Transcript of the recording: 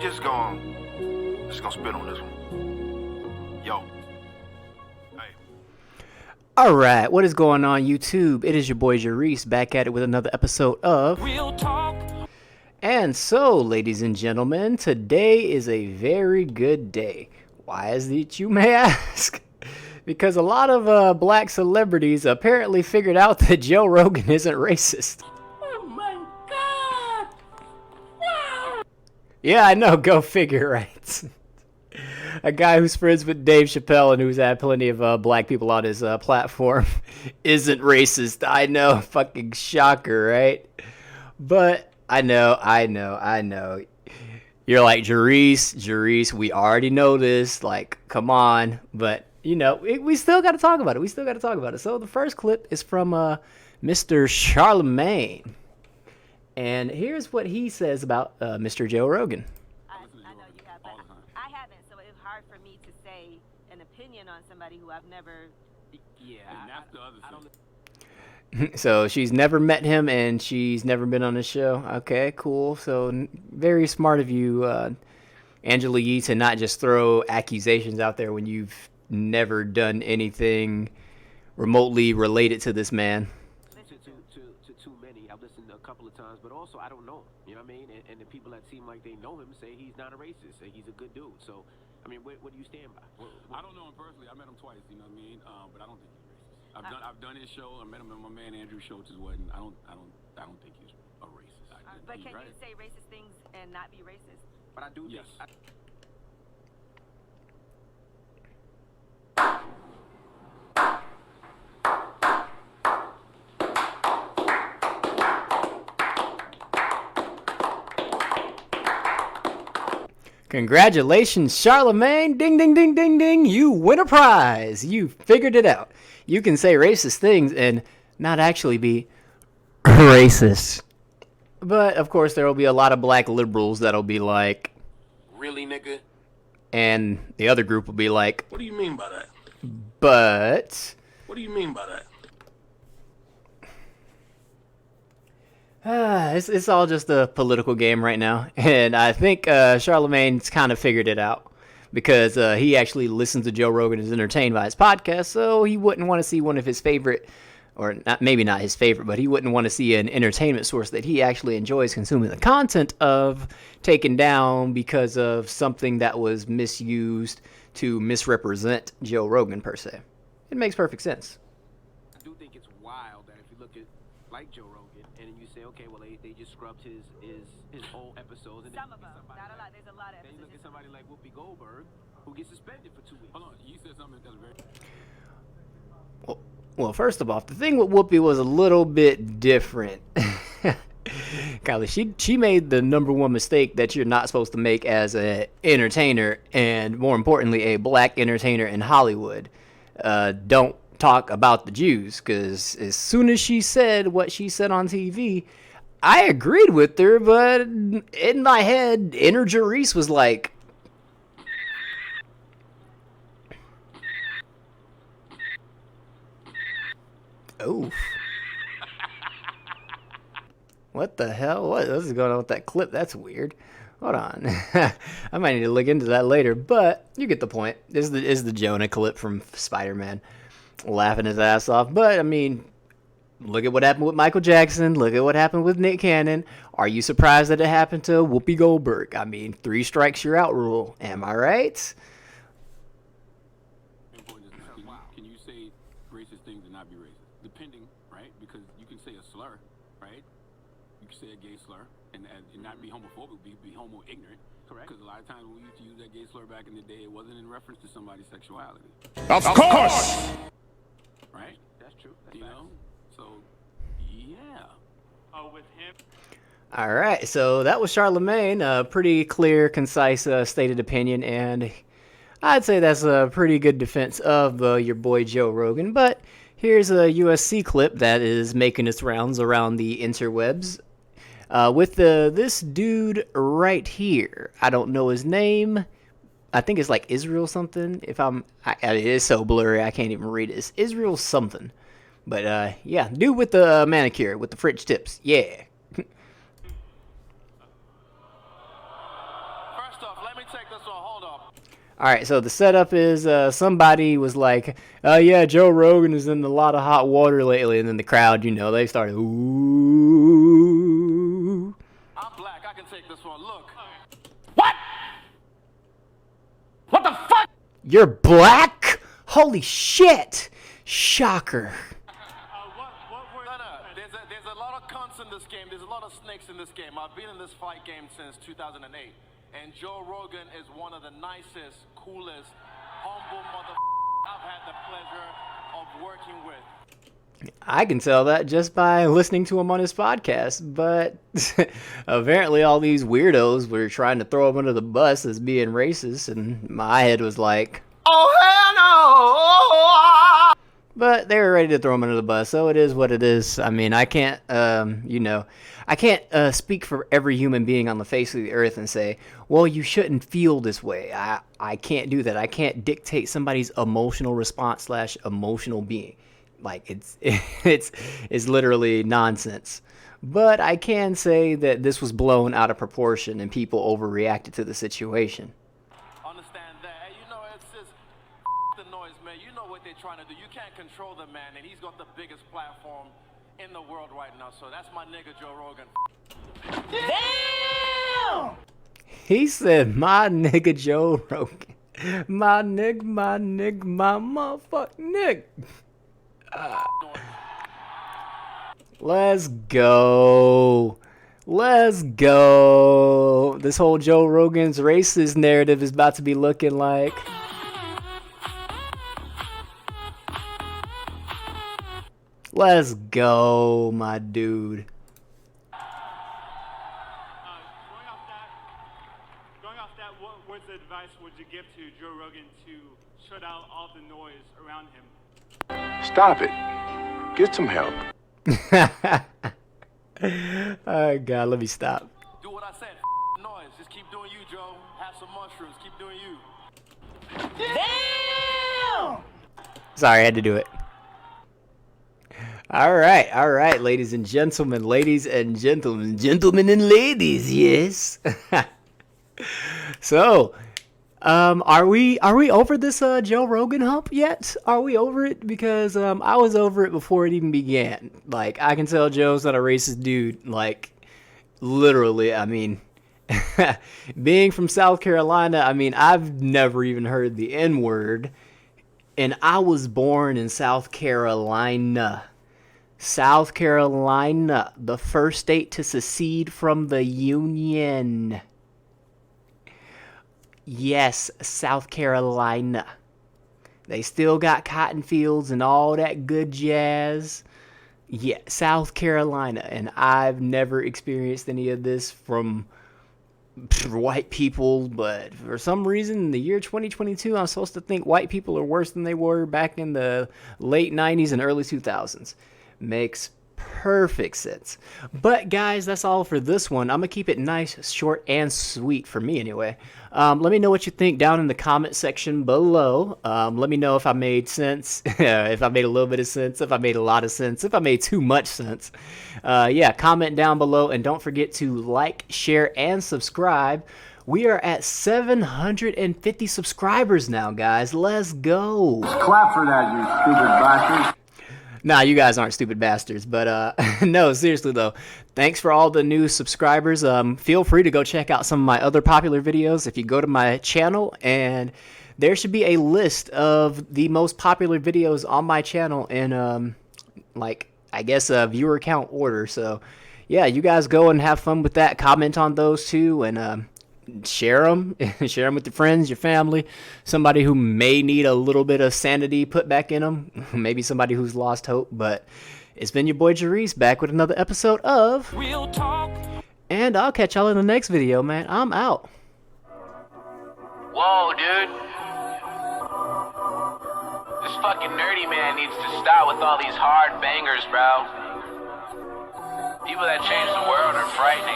just gonna spit on this one. Yo. Alright, what is going on YouTube? It is your boy Jarice back at it with another episode of Real Talk. And so, ladies and gentlemen, today is a very good day. Why is it, you may ask? Because a lot of black celebrities apparently figured out that Joe Rogan isn't racist. Oh my God! No! Yeah, I know, go figure, right? A guy who's friends with Dave Chappelle and who's had plenty of black people on his platform isn't racist. I know, fucking shocker, right? But I know. You're like, Jarice, we already know this. Like, come on. But, you know, we still got to talk about it. So the first clip is from Mr. Charlemagne. And here's what he says about Mr. Joe Rogan. Who I've never. Yeah, that's the other thing. So she's never met him and she's never been on the show. Okay, cool. So very smart of you, Angela Yee, to not just throw accusations out there when you've never done anything remotely related to this man. To too many. I've listened a couple of times, but also I don't know him. You know what I mean? And the people that seem like they know him say he's not a racist, say he's a good dude. So, I mean, what do you stand by? I don't know him personally. I met him twice, you know what I mean? But I don't think he's racist. I've done his show. I met him at my man Andrew Schultz's wedding. I don't think he's a racist. But can you say racist things and not be racist? But I do. Yes. Congratulations, Charlemagne. Ding, ding, ding, ding, ding. You win a prize. You figured it out. You can say racist things and not actually be racist. But, of course, there will be a lot of black liberals that'll be like, Really, nigga? and the other group will be like, What do you mean by that? but... What do you mean by that? It's all just a political game right now. And I think Charlemagne's kind of figured it out. Because he actually listens to Joe Rogan and is entertained by his podcast. So he wouldn't want to see one of his favorite, or not, maybe not his favorite, but he wouldn't want to see an entertainment source that he actually enjoys consuming the content of taken down because of something that was misused to misrepresent Joe Rogan, per se. It makes perfect sense. I do think it's wild that if you look at like Joe Rogan and then you say, okay, well they just scrubbed his old episodes. And Some of them, not a lot. There's a lot of then you look at episodes. somebody like Whoopi Goldberg who gets suspended for 2 weeks. Hold on, you said something that's very... Well, first of all, the thing with Whoopi was a little bit different. Kylie, she made the number one mistake that you're not supposed to make as an entertainer, and more importantly, a black entertainer in Hollywood. Don't talk about the Jews, because as soon as she said what she said on TV, I agreed with her, but in my head, inner Jarice was like, oof. What the hell? What is going on with that clip? That's weird. Hold on. I might need to look into that later, but you get the point. This is the Jonah clip from Spider-Man. Laughing his ass off. But, I mean, look at what happened with Michael Jackson. Look at what happened with Nick Cannon. Are you surprised that it happened to Whoopi Goldberg? I mean, 3 strikes, you're out rule. Am I right? Can you say racist things and not be racist? Depending, right? Because you can say a slur, right? You can say a gay slur and not be homophobic, be homo-ignorant. Correct. Because a lot of times when we used to use that gay slur back in the day, it wasn't in reference to somebody's sexuality. Of course. Right? That's true. That's You facts. know? So, yeah. Oh, with him. All right, so that was Charlemagne. A pretty clear, concise, stated opinion, and I'd say that's a pretty good defense of your boy Joe Rogan. But here's a USC clip that is making its rounds around the interwebs with this dude right here. I don't know his name. I think it's like Israel something. It is so blurry I can't even read it. It's Israel something. But yeah, dude with the manicure with the French tips. Yeah. First All right, so the setup is somebody was like, yeah, Joe Rogan is in a lot of hot water lately. And then the crowd, you know, they started, ooh. I'm black. I can take this one. Look. What? What the fuck? You're black? Holy shit. Shocker. What were... No. There's a lot of cunts in this game. There's a lot of snakes in this game. I've been in this fight game since 2008. And Joe Rogan is one of the nicest, coolest, humble I've had the pleasure of working with. I can tell that just by listening to him on his podcast, but apparently all these weirdos were trying to throw him under the bus as being racist, and my head was like, oh hell no! But they were ready to throw him under the bus, so it is what it is. I mean, I can't, I can't speak for every human being on the face of the earth and say, well, you shouldn't feel this way. I can't do that. I can't dictate somebody's emotional response / emotional being. Like, it's literally nonsense. But I can say that this was blown out of proportion and people overreacted to the situation. Understand that. Hey, you know, it's just the noise, man. You know what they're trying to do. You can't control the man, and he's got the biggest platform in the world right now. So that's my nigga, Joe Rogan. Damn! He said, my nigga Joe Rogan. My motherfucking nigga. Let's go. Let's go. This whole Joe Rogan's racist narrative is about to be looking like... Let's go, my dude. Going off that, what words of advice would you give to Joe Rogan to shut out all the noise around him? Stop it. Get some help. Oh, God, let me stop. Do what I said. Noise. Just keep doing you, Joe. Have some mushrooms. Keep doing you. Damn! Sorry, I had to do it. All right, ladies and gentlemen, gentlemen and ladies, yes. So, are we over this Joe Rogan hump yet? Are we over it? Because I was over it before it even began. Like, I can tell Joe's not a racist dude. Like, literally, I mean, being from South Carolina, I mean, I've never even heard the N-word, and I was born in South Carolina. South Carolina, the first state to secede from the Union. Yes, South Carolina. They still got cotton fields and all that good jazz. Yeah, South Carolina. And I've never experienced any of this from white people, but for some reason in the year 2022, I'm supposed to think white people are worse than they were back in the late 90s and early 2000s. Makes perfect sense. But guys, that's all for this one. I'm gonna keep it nice, short, and sweet for me anyway. Let me know what you think down in the comment section below. Let me know if I made sense, if I made a little bit of sense, if I made a lot of sense, if I made too much sense. Yeah, comment down below, and don't forget to like, share, and subscribe. We are at 750 subscribers now, guys. Let's go. Clap for that, you stupid bastard. Nah, you guys aren't stupid bastards, but no, seriously though, thanks for all the new subscribers. Feel free to go check out some of my other popular videos if you go to my channel, and there should be a list of the most popular videos on my channel in, like, I guess a viewer count order. So yeah, you guys go and have fun with that. Comment on those too, and share them with your friends, your family, somebody who may need a little bit of sanity put back in them, maybe somebody who's lost hope. But it's been your boy Jarice, back with another episode of Real Talk. And I'll catch y'all in the next video, man. I'm out. Whoa, dude. This fucking nerdy man needs to stop with all these hard bangers, bro. People that change the world are frightening.